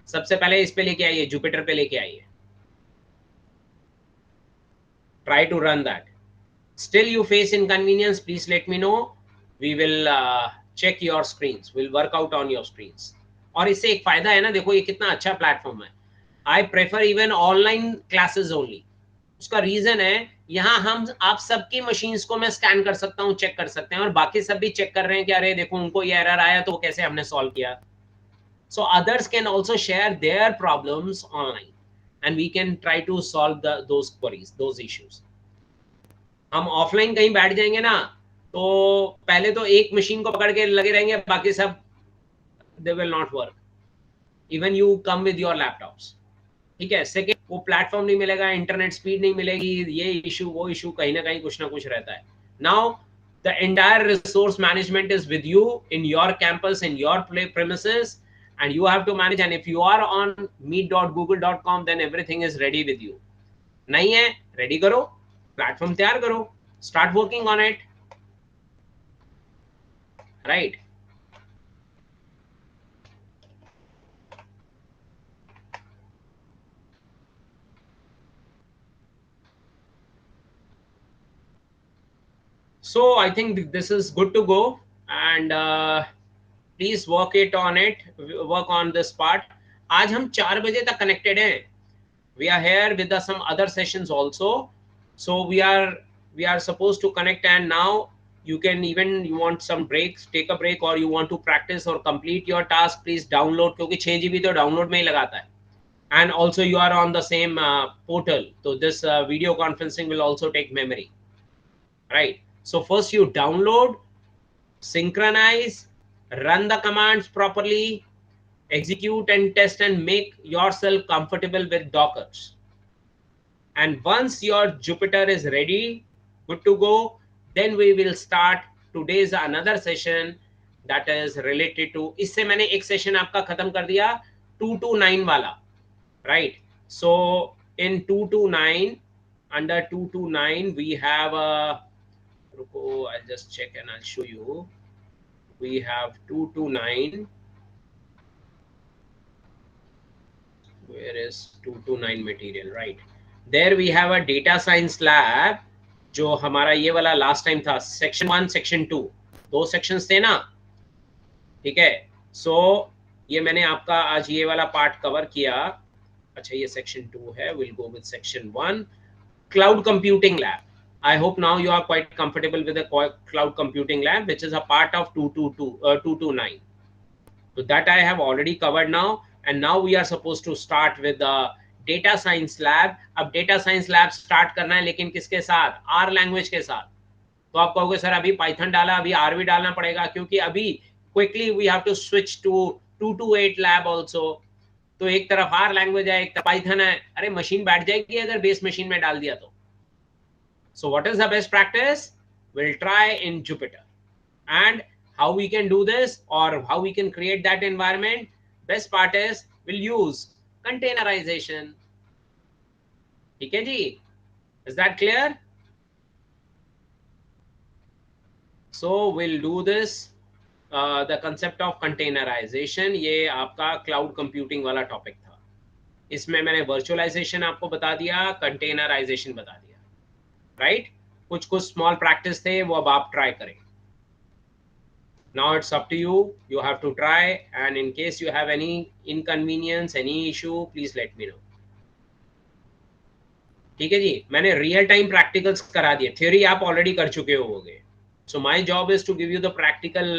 सबसे पहले इस पे लेके आइए, जुपिटर पे लेके आइए. Try to run that. Still you face inconvenience, please let me know. We will check your screens. We'll work out on your screens. और इससे एक फायदा है ना, देखो ये कितना अच्छा प्लेटफॉर्म है. I prefer even online classes only. उसका रीजन है, यहाँ हम आप सबकी मशीन्स को मैं स्कैन कर सकता हूँ, चेक कर सकते हैं, और बाकी सब भी चेक कर रहे हैं कि अरे देखो उनको ये एरर आया तो कैसे हमने सॉल्व किया. So others can also share their problems online and we can try to solve those queries, those issues. हम ऑफलाइन कहीं बैठ जाएंगे ना तो पहले तो एक मशीन को पकड़ के लगे रहेंगे, बाकी सब they will not work. Even you come with your laptops, ठीक है. सेकेंड, वो प्लेटफॉर्म नहीं मिलेगा, इंटरनेट स्पीड नहीं मिलेगी, ये इशू वो इशू, कहीं ना कहीं कुछ ना कुछ रहता है. Now the entire resource management is with you in your campus, in your premises, and you have to manage. And if you are on meet.google.com, then everything is ready with you. नहीं है, ready करो, platform तैयार करो, start working on it, right. So I think this is good to go, and please work it on it, work on this part. आज हम 4 बजे तक connected हैं. We are here with some other sessions also. So we are supposed to connect, and now you can, even you want some breaks, take a break, or you want to practice or complete your task, please download, क्योंकि 6 GB तो download में ही लगाता है. and also you are on the same portal, so this video conferencing will also take memory, right? So first you download, synchronize, run the commands properly, execute and test, and make yourself comfortable with Dockers. And once your Jupyter is ready, good to go, then we will start today's another session that is related to, इससे मैंने एक session आपका खत्म कर दिया 2 to 9 वाला, right? So in 2 to 9, under 2 to 9 we have a, रुको, I'll just check and I'll show you. We have 2 to 9. Where is 2 to 9 material, right? There we have a data science lab, जो हमारा ये वाला last time था, section 1 section 2, दो sections थे ना, ठीक है? सो ये मैंने आपका आज ये वाला पार्ट कवर किया। अच्छा ये सेक्शन 2 है, will go with section 1, cloud computing lab. I hope now you are quite comfortable with the cloud computing lab, which is a part of 2 to 9. So that I have already covered now, and now we are supposed to start with the data science lab. अब data science lab start करना है, लेकिन किसके साथ? R language के साथ। तो आप कहोगे सर अभी पाइथन डाला, अभी आर भी डालना पड़ेगा, क्योंकि अभी quickly we have to switch to 2 to 8 lab also. तो एक तरफ आर लैंग्वेज है, एक तरफ पाइथन है, अरे मशीन बैठ जाएगी अगर बेस मशीन में डाल दिया तो। So what is the best practice? Will try in Jupiter, and how we can do this or how we can create that environment, best part is we'll use containerization. ठीक है जी? Is that clear? So we'll do this, the concept of containerization. ये आपका cloud computing वाला topic था। इसमें मैंने virtualisation आपको बता दिया, कंटेनराइजेशन बता दिया, राइट? कुछ कुछ स्मॉल प्रैक्टिस थे, वो अब आप ट्राई करें। Now it's up to you. You have to try, and in case you have any inconvenience, any issue, please let me know. ठीक है जी? मैंने रियल टाइम प्रैक्टिकल्स करा दिए, थ्योरी आप ऑलरेडी कर चुके होगे। So my job is to give you the practical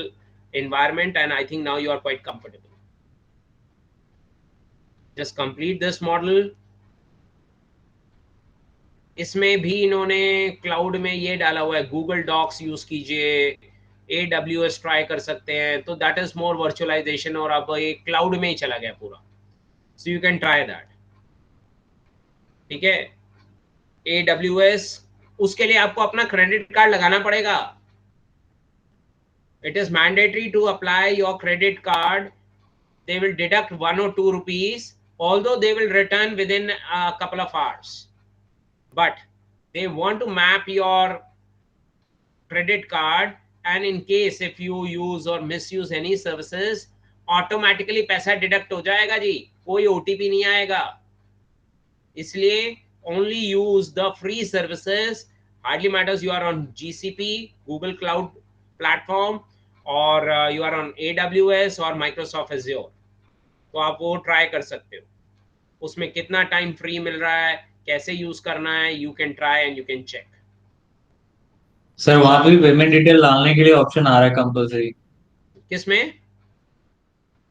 environment, and I think now you are quite comfortable. Just complete this model. इसमें भी इन्होंने क्लाउड में ये डाला हुआ है, गूगल डॉक्स यूज कीजिए, AWS ट्राई कर सकते हैं, तो दैट इज मोर वर्चुअलाइजेशन, और अब ये क्लाउड में ही चला गया पूरा। सो यू कैन ट्राई दैट, ठीक है? AWS, उसके लिए आपको अपना क्रेडिट कार्ड लगाना पड़ेगा। It is mandatory to apply your credit card. They will deduct 1 or 2 rupees, although they will return within a couple of hours, but they want to map your credit card, and in case if you use or misuse any services, automatically पैसा deduct हो जाएगा जी, कोई OTP नहीं आएगा। इसलिए only use the free services. Hardly matters you are on GCP, Google Cloud Platform, or you are on AWS or Microsoft Azure, तो आप वो ट्राई कर सकते हो। उसमें कितना टाइम फ्री मिल रहा है, कैसे यूज करना है, you can try and you can check. Sir वहां पे पेमेंट डिटेल डालने के लिए ऑप्शन आ रहा है कंपलसरी? किसमें?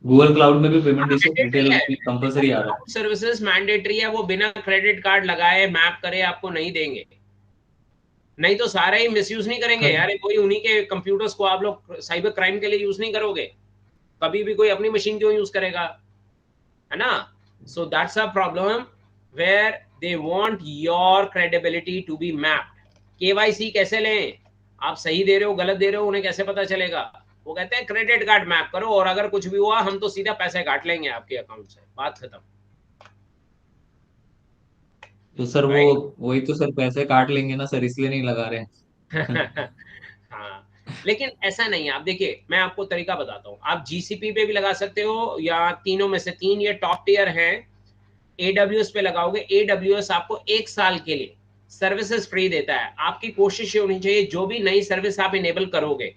गूगल क्लाउड में भी पेमेंट मैंडेटरी डिटेल है, कंपलसरी आ रहा है? सर्विसेज मैंडेटरी है, वो बिना क्रेडिट कार्ड लगाए मैप करे आपको नहीं देंगे, नहीं तो सारे ही मिसयूज नहीं करेंगे यार। कोई उन्हीं के कंप्यूटर्स को आप लोग साइबर क्राइम के लिए यूज नहीं करोगे, कभी भी कोई अपनी मशीन क्यों यूज करेगा, है ना? So that's a problem where they want your credibility to be mapped. KYC कैसे लें? आप सही दे रहे हो गलत दे रहे हो, उन्हें कैसे पता चलेगा? वो कहते हैं क्रेडिट कार्ड मैप करो, और अगर कुछ भी हुआ हम तो सीधा पैसे काट लेंगे आपके अकाउंट से, बात खत्म। तो सर वो राइट? वही तो सर, पैसे काट लेंगे ना सर, इसलिए नहीं लगा रहे हैं। हाँ, लेकिन ऐसा नहीं है। आप देखिए, मैं आपको तरीका बताता हूँ, आप GCP पे भी लगा सकते हो, या तीनों में से तीन ये टॉप टियर हैं। AWS पे लगाओगे, AWS आपको 1 साल के लिए सर्विसेज फ्री देता है। आपकी कोशिश ये होनी चाहिए, जो भी नई सर्विस आप इनेबल करोगे,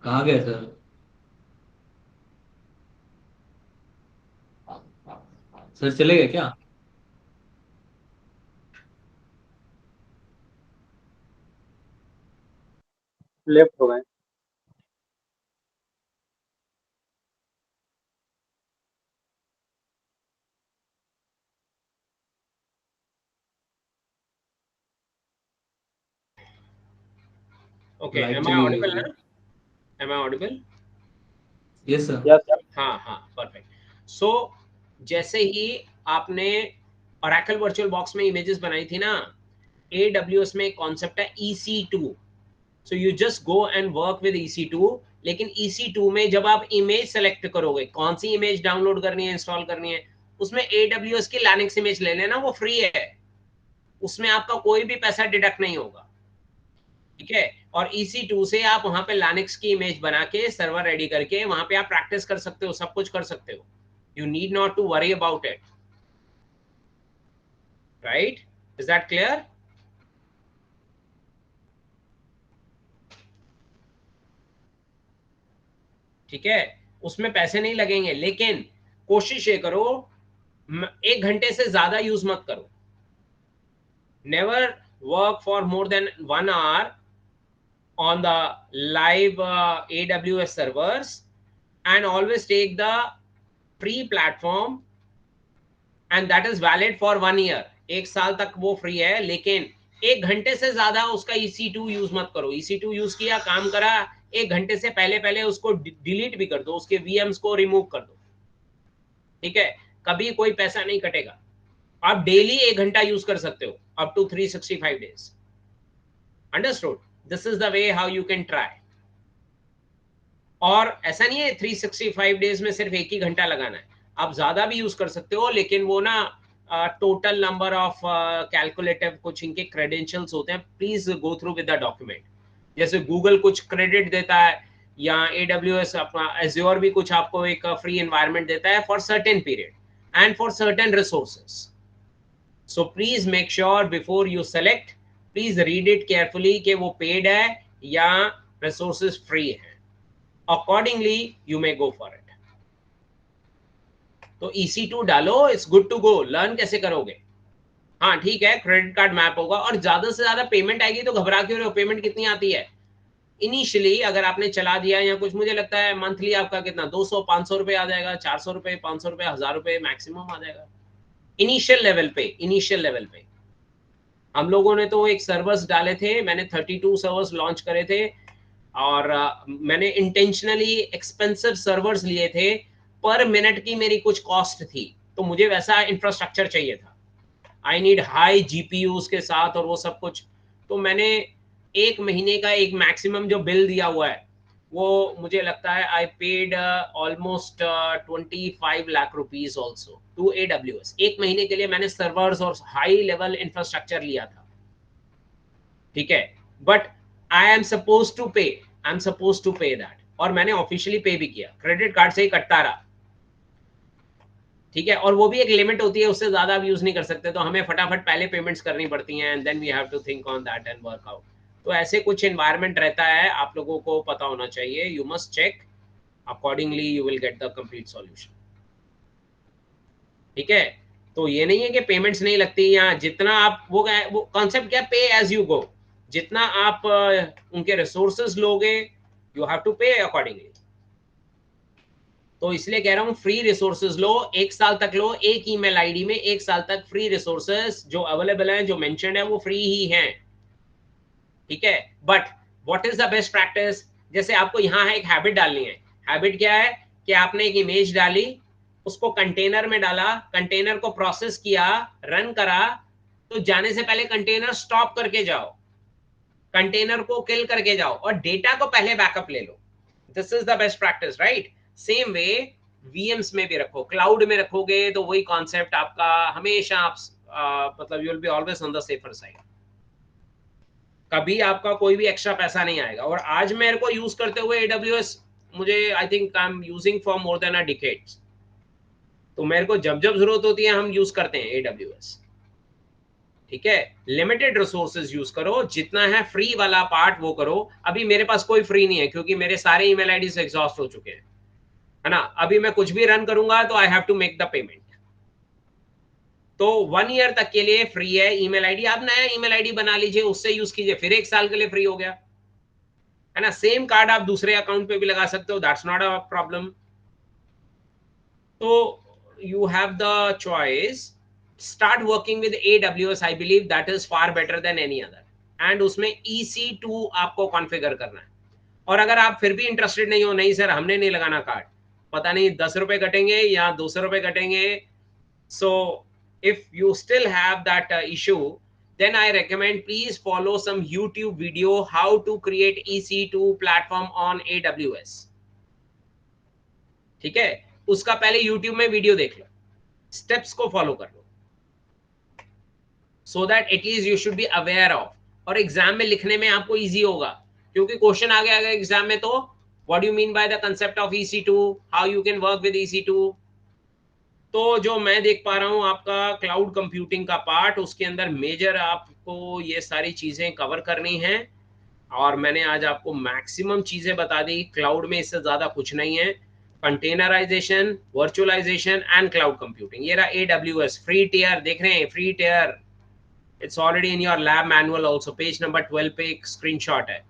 कहाँ गए सर? सर चले गए क्या? लेफ्ट हो गए। Okay, लाइट am I चली गई audible होगी। ना? Am I audible? Yes sir. Yes sir. हाँ हाँ, परफेक्ट। सो जैसे ही आपने Oracle वर्चुअल बॉक्स में इमेजेस बनाई थी ना, AWS में एक कॉन्सेप्ट है EC2। So you just go and work with EC2। लेकिन EC2 में जब आप इमेज सेलेक्ट करोगे, कौन सी इमेज डाउनलोड करनी है, इंस्टॉल करनी है, उसमें AWS की लिनक्स इमेज ले लेना, वो फ्री है, उसमें आपका कोई भी पैसा डिडक्ट नहीं होगा। ठीक है, और EC2 से आप वहां पे लिनक्स की इमेज बना के सर्वर रेडी करके वहां पे आप प्रैक्टिस कर सकते हो, सब कुछ कर सकते हो। You need not to worry about it, right? Is that clear? ठीक है, उसमें पैसे नहीं लगेंगे, लेकिन कोशिश ये करो 1 घंटे से ज्यादा यूज मत करो। Never work for more than 1 hour on the live AWS servers, and always take the free platform, and that is valid for 1 year। 1 साल तक वो फ्री है, लेकिन 1 घंटे से ज्यादा उसका EC2 यूज मत करो। EC2 यूज किया, काम करा, 1 घंटे से पहले पहले उसको डिलीट भी कर दो, उसके VMs को रिमूव कर दो। ठीक है, कभी कोई पैसा नहीं कटेगा। आप डेली 1 घंटा यूज कर सकते हो up to 365 days। Understood? This is the way how you can try. और ऐसा नहीं है 365 डेज में सिर्फ 1 ही घंटा लगाना है, आप ज्यादा भी यूज कर सकते हो, लेकिन वो ना टोटल नंबर ऑफ कैलकुलेटिव कुछ इनके क्रेडेंशियल्स होते हैं, please go through with the document. जैसे गूगल कुछ क्रेडिट देता है, या AWS अपना एज्योर भी कुछ आपको एक फ्री एनवायरनमेंट देता है for certain period and for certain resources. So please make sure before you select, please read it carefully कि वो पेड है या रिसोर्सेज फ्री है। Accordingly you may go for it। तो EC2 डालो, it's good to go. Learn कैसे करोगे? हाँ ठीक है, क्रेडिट कार्ड मैप होगा और ज्यादा से ज्यादा पेमेंट आएगी, तो घबरा क्यों रहे हो? पेमेंट कितनी आती है इनिशियली? अगर आपने चला दिया या कुछ, मुझे लगता है मंथली आपका कितना 200-500 रुपए आ जाएगा, 400 रुपए, 500 रुपए, 1000 रुपए मैक्सिमम आ जाएगा इनिशियल लेवल पे। इनिशियल लेवल पे हम लोगों ने तो एक सर्वर्स डाले थे, मैंने 32 सर्वर्स लॉन्च करे थे, और मैंने इंटेंशनली एक्सपेंसिव सर्वर्स लिए थे, पर मिनट की मेरी कुछ कॉस्ट थी, तो मुझे वैसा इंफ्रास्ट्रक्चर चाहिए था। आई नीड हाई GPUs के साथ और वो सब कुछ। तो मैंने 1 महीने का एक मैक्सिमम जो बिल दिया हुआ है, वो मुझे लगता है I paid almost 25 lakh rupees also to AWS। 1 महीने के लिए मैंने सर्वर्स और हाई लेवल इंफ्रास्ट्रक्चर लिया था। ठीक है, but I am suppose to pay, I am suppose to pay that, और मैंने ऑफिशियली पे भी किया, क्रेडिट कार्ड से ही कटता रहा। ठीक है, और वो भी एक लिमिट होती है, उससे ज्यादा आप यूज नहीं कर सकते, तो हमें फटाफट पहले पेमेंट्स करनी पड़ती हैं, and then we have to think on that and work out. तो ऐसे कुछ एनवायरनमेंट रहता है, आप लोगों को पता होना चाहिए। You must check accordingly, you will get the complete solution. ठीक है, तो ये नहीं है कि पेमेंट्स नहीं लगती, या जितना आप वो कॉन्सेप्ट क्या, पे एज यू गो। जितना आप उनके रिसोर्सेज लोगे, यू हैव टू पे अकॉर्डिंगली। तो इसलिए कह रहा हूं फ्री रिसोर्सेज लो, 1 साल तक लो, एक ईमेल आईडी में 1 साल तक फ्री रिसोर्सेज जो अवेलेबल हैं, जो मेंशन्ड है, वो फ्री ही हैं। ठीक है, but what is the best practice? जैसे आपको यहाँ है एक हैबिट डालनी है। हैबिट क्या है कि आपने एक इमेज डाली, उसको कंटेनर में डाला, कंटेनर को प्रोसेस किया, रन करा, तो जाने से पहले कंटेनर स्टॉप करके जाओ, कंटेनर को किल करके जाओ, और डेटा को पहले बैकअप ले लो। This is the best practice, right? Same way VMs में भी रखो, क्लाउड में रखोगे तो वही कॉन्सेप्ट आपका हमेशा आप मतलब you will be always on the safer side. कभी आपका कोई भी एक्स्ट्रा पैसा नहीं आएगा। और आज मेरे को यूज करते हुए AWS, मुझे I think I am using for more than a decade. तो मेरे को जब जब जरूरत होती है हम यूज करते हैं AWS। ठीक है, लिमिटेड रिसोर्सेज यूज करो, जितना है फ्री वाला पार्ट वो करो। अभी मेरे पास कोई फ्री नहीं है, क्योंकि मेरे सारे ईमेल आईडी से एग्जॉस्ट हो चुके हैं, है ना। अभी मैं कुछ भी रन करूंगा तो I have to make the payment. तो 1 ईयर तक के लिए फ्री है ईमेल आईडी। आप नया ईमेल आईडी बना लीजिए, उससे यूज कीजिए, फिर 1 साल के लिए फ्री हो गया, है ना, सेम कार्ड आप दूसरे अकाउंट पे भी लगा सकते हो, दैट्स नॉट अ प्रॉब्लम। तो you have the choice, start working with AWS, I believe that is far better than any other, and उसमें EC2 आपको कॉन्फ़िगर करना है। और अगर आप फिर भी इंटरेस्टेड नहीं हो, नहीं सर हमने नहीं लगाना कार्ड, पता नहीं 10 रुपए कटेंगे या 200 रुपए कटेंगे, so if you still have that issue, then I recommend please follow some YouTube video how to create EC2 platform on AWS। ठीक है, उसका पहले YouTube में वीडियो देख लो, स्टेप्स को फॉलो कर लो, so that at least you should be aware of, और exam में लिखने में आपको इजी होगा, क्योंकि क्वेश्चन आ गया एग्जाम में, तो what do you mean by the concept of EC2, how you can work with EC2। तो जो मैं देख पा रहा हूं आपका क्लाउड कंप्यूटिंग का पार्ट, उसके अंदर मेजर आपको ये सारी चीजें कवर करनी है, और मैंने आज आपको मैक्सिमम चीजें बता दी। क्लाउड में इससे ज्यादा कुछ नहीं है, containerization, virtualization and cloud computing. ये रहा AWS फ्री टियर, देख रहे हैं free tier, it's already in your lab manual also, page number 12 पे एक स्क्रीनशॉट है,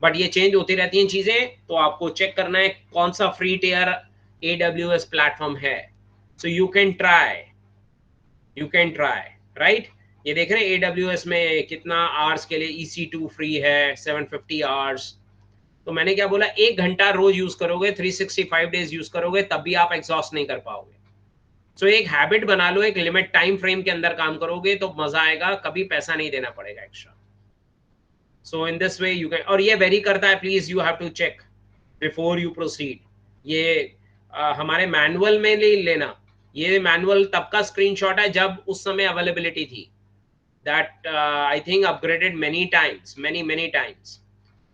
बट ये चेंज होती रहती हैं चीजें, तो आपको चेक करना है कौन सा फ्री टियर AWS प्लेटफॉर्म है, सो यू कैन ट्राई राइट। ये देख रहे हैं AWS में कितना आवर्स के लिए EC2 फ्री है, 750 आवर्स। तो मैंने क्या बोला, 1 घंटा रोज यूज करोगे, 365 डेज यूज करोगे, तब भी आप एग्जॉस्ट नहीं कर पाओगे। सो एक हैबिट बना लो, एक लिमिट टाइम फ्रेम के अंदर काम करोगे तो मजा आएगा, कभी पैसा नहीं देना पड़ेगा extra. So in this way you can, और ये वेरी करता है, please you have to check before you proceed. ये हमारे मैनुअल में नहीं लेना, ये मैनुअल तब का स्क्रीनशॉट है जब उस समय अवेलेबिलिटी थी, that I think upgraded many times,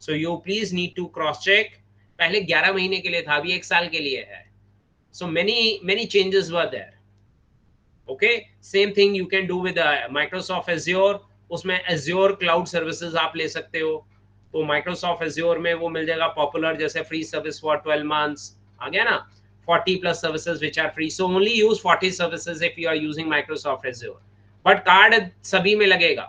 so you please need to cross check. पहले 11 महीने के लिए था, अभी 1 साल के लिए है, so many changes were there, okay। same thing you can do with Microsoft Azure, उसमें Azure Cloud Services आप ले सकते हो, तो Microsoft Azure में वो मिल जाएगा पॉपुलर, जैसे फ्री सर्विस फॉर 12 months आ गया ना, 40+ services which are free, so only use 40 services if you are using Microsoft Azure, but card सभी में लगेगा,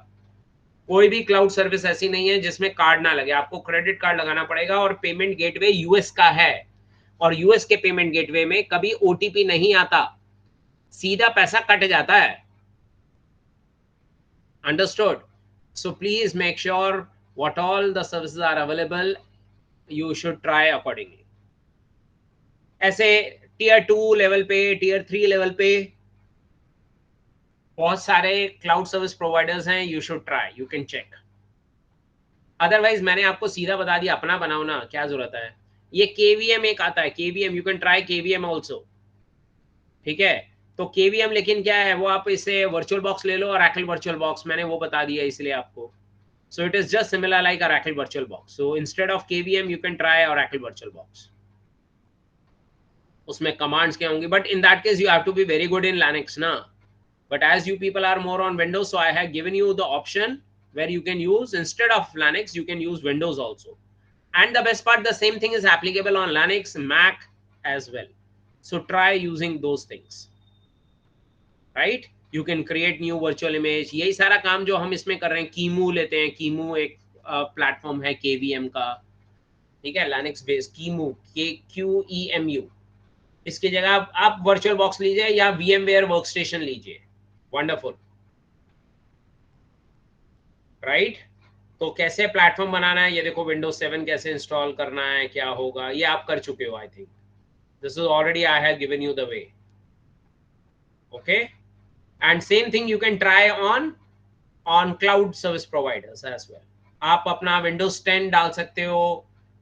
कोई भी क्लाउड सर्विस ऐसी नहीं है जिसमें कार्ड ना लगे, आपको क्रेडिट कार्ड लगाना पड़ेगा, और पेमेंट गेटवे यूएस का है, और यूएस के पेमेंट गेटवे में कभी OTP नहीं आता, सीधा पैसा कट जाता है, understood. So please make sure what all the services are available, you should try accordingly. ऐसे टियर 2 लेवल पे, टियर 3 लेवल पे बहुत सारे क्लाउड सर्विस प्रोवाइडर्स हैं, you should try, you can check. Otherwise मैंने आपको सीधा बता दिया, अपना बनाओ ना, क्या जरूरत है। ये KVM एक आता है, KVM, you can try KVM also, ठीक है। तो KVM लेकिन क्या है, वो आप इसे वर्चुअल बॉक्स ले लो, Oracle वर्चुअल बॉक्स मैंने वो बता दिया इसलिए आपको, so it is just similar like Oracle virtual box, so instead of KVM you can try Oracle virtual box. उसमें कमांड्स क्या होंगी, but in that case you have to be very good in Linux ना, but as you people are more on Windows, so I have given you the option where you can use, instead of Linux you can use Windows also, and the best part, the same thing is applicable on Linux, Mac as well, so try using those things, right। you can create new virtual image, यही सारा काम जो हम इसमें कर रहे हैं। कीमू लेते हैं, कीमू एक प्लेटफॉर्म है KVM का, ठीक है, Linux बेस्ड कीमू, QEMU, इसकी जगह आप वर्चुअल बॉक्स लीजिए या VMware वर्कस्टेशन लीजिए, वंडरफुल, राइट। तो कैसे प्लेटफॉर्म बनाना है, ये देखो, Windows 7 कैसे इंस्टॉल करना है, क्या होगा, ये आप कर चुके हो, I think this is already, I have given you the way, okay. And same thing you can try on cloud service providers as well. आप अपना Windows 10 डाल सकते हो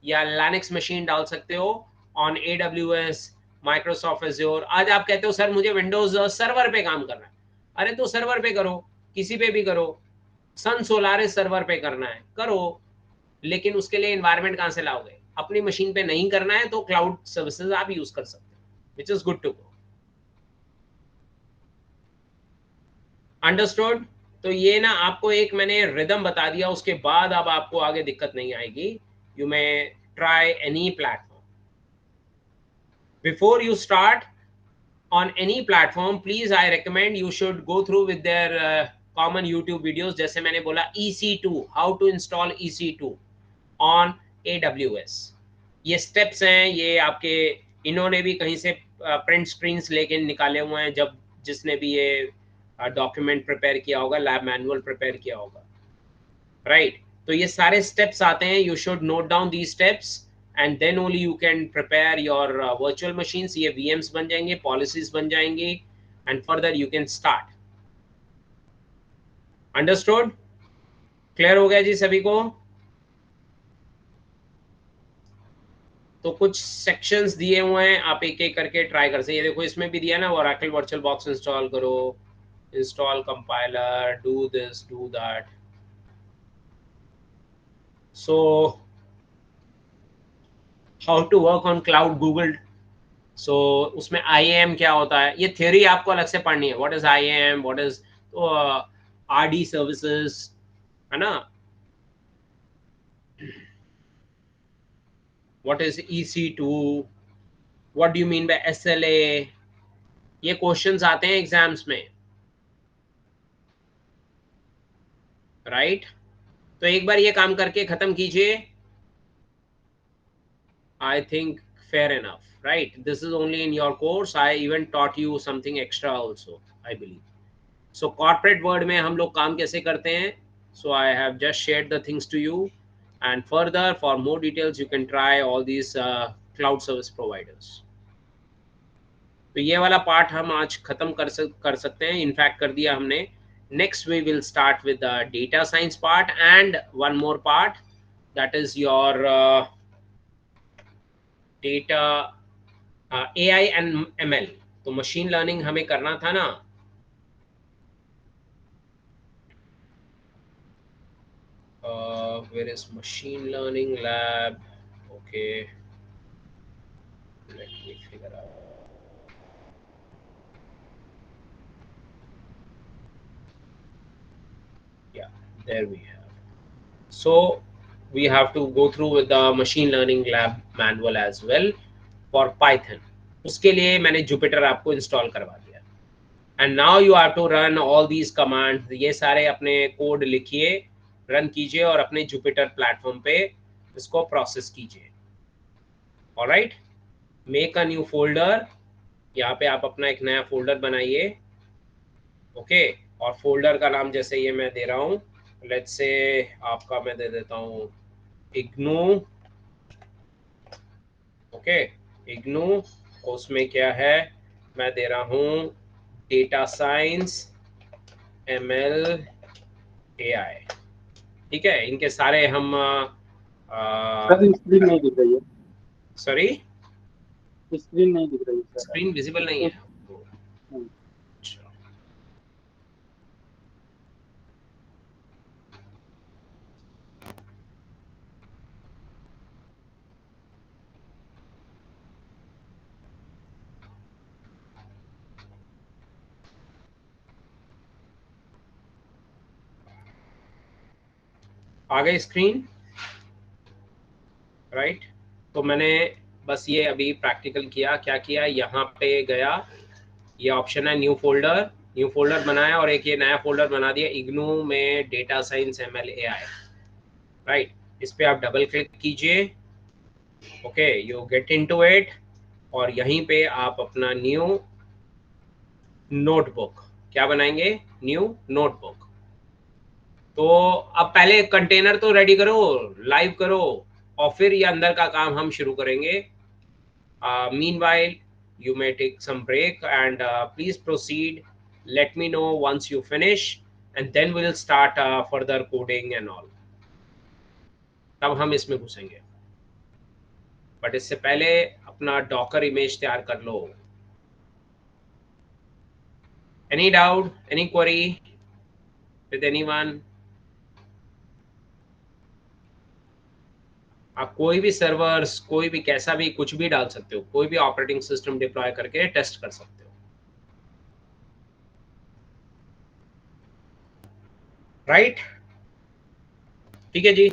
या Linux मशीन डाल सकते हो ऑन AWS, Microsoft Azure। आज आप कहते हो सर मुझे Windows सर्वर पे काम करना है, अरे तो सर्वर पे करो, किसी पे भी करो, सन सोलारिस सर्वर पे करना है करो, लेकिन उसके लिए एनवायरनमेंट कहां से लाओगे, अपनी मशीन पे नहीं करना है तो क्लाउड सर्विसेज आप यूज कर सकते हो, which is good to go, understood. तो ये ना आपको एक मैंने रिदम बता दिया, उसके बाद अब आपको आगे दिक्कत नहीं आएगी, you may try any platform. Before you start on any platform, please I recommend you should go through with their common YouTube videos, जैसे मैंने बोला EC2, how to install EC2 on AWS। ये स्टेप्स हैं, ये आपके इन्होंने भी कहीं से प्रिंट स्क्रीन्स लेके निकाले हुए हैं, जब जिसने भी ये डॉक्यूमेंट प्रिपेयर किया होगा, लैब मैनुअल प्रिपेयर किया होगा, राइट। तो ये सारे स्टेप्स आते हैं, you should note down the steps and then only you can prepare your virtual machines. ये VMs बन जाएंगे, पॉलिसीज बन जाएंगी, and further you can start. Understood? Clear हो गया जी सभी को? तो कुछ सेक्शंस दिए हुए हैं, आप एक एक करके ट्राई कर सकते हैं। ये देखो इसमें भी दिया ना, ओरेकल वर्चुअल बॉक्स इंस्टॉल करो, install compiler, do this do that. So how to work on cloud Google. सो उसमें IAM क्या होता है, ये थ्योरी आपको अलग से पढ़नी है। What is IAM, what is RD services, है ना, what is EC2, what do you mean by SLA। ये क्वेश्चंस आते हैं एग्जाम्स में, राइट। तो एक बार ये काम करके खत्म कीजिए। I think fair enough, right? This is only in your course. I even taught you something extra also, I believe. So corporate world में हम लोग काम कैसे करते हैं? So I have just shared the things to you, and further for more details you can try all these cloud service providers. तो ये वाला पार्ट हम आज खत्म कर सकते हैं, इनफैक्ट कर दिया हमने। Next we will start with the data science part and one more part, that is your data AI and ML। तो मशीन लर्निंग हमें करना था ना, where is machine learning lab? Okay, let me figure out. Yeah, there we have. So we have to go through with the machine learning lab manual as well for Python. उसके लिए मैंने Jupyter आपको install करवा दिया, and now you have to run all these commands. ये सारे अपने code लिखिए, रन कीजिए और अपने Jupyter प्लेटफॉर्म पे इसको प्रोसेस कीजिए। Alright, make a new folder. यहाँ पे आप अपना एक नया फोल्डर बनाइए, ओके। और फोल्डर का नाम जैसे ये मैं दे रहा हूँ, लेट्स से आपका मैं दे देता हूँ इग्नू, ओके। इग्नू, उसमें क्या है, मैं दे रहा हूँ डेटा साइंस ML AI, ठीक है। इनके सारे हम स्क्रीन नहीं दिख रही है। सॉरी, स्क्रीन नहीं दिख रही है। स्क्रीन विजिबल नहीं है। आ गई स्क्रीन, राइट। तो मैंने बस ये अभी प्रैक्टिकल किया, क्या किया, यहाँ पे गया, ये ऑप्शन है न्यू फोल्डर, न्यू फोल्डर बनाया और एक ये नया फोल्डर बना दिया इग्नू में data science ML AI, right. इस पे आप डबल क्लिक कीजिए, okay, you get into it, और यहीं पे आप अपना न्यू नोटबुक क्या बनाएंगे, न्यू नोटबुक। तो अब पहले कंटेनर तो रेडी करो, लाइव करो, और फिर ये अंदर का काम हम शुरू करेंगे। Meanwhile you may take some break and please proceed, let me know once you finish, and then we'll start further coding and all, तब हम इसमें घुसेंगे। बट इससे पहले अपना डॉकर इमेज तैयार कर लो। Any doubt, any query with anyone? आप कोई भी सर्वर्स, कोई भी कैसा भी कुछ भी डाल सकते हो, कोई भी ऑपरेटिंग सिस्टम डिप्लॉय करके टेस्ट कर सकते हो, राइट? ठीक है जी,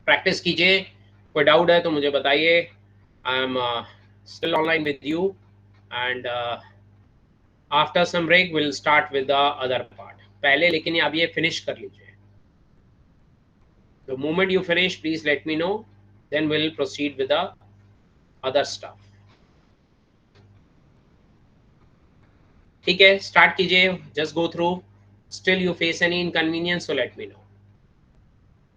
प्रैक्टिस कीजिए। कोई डाउट है तो मुझे बताइए। I am still online with you, and after some break will start with the other part. पहले लेकिन अब ये फिनिश कर लीजिए। The moment you finish, please let me know. then we'll proceed with the other stuff. ठीक है, start कीजिए, just go through. Still you face any inconvenience, so let me know.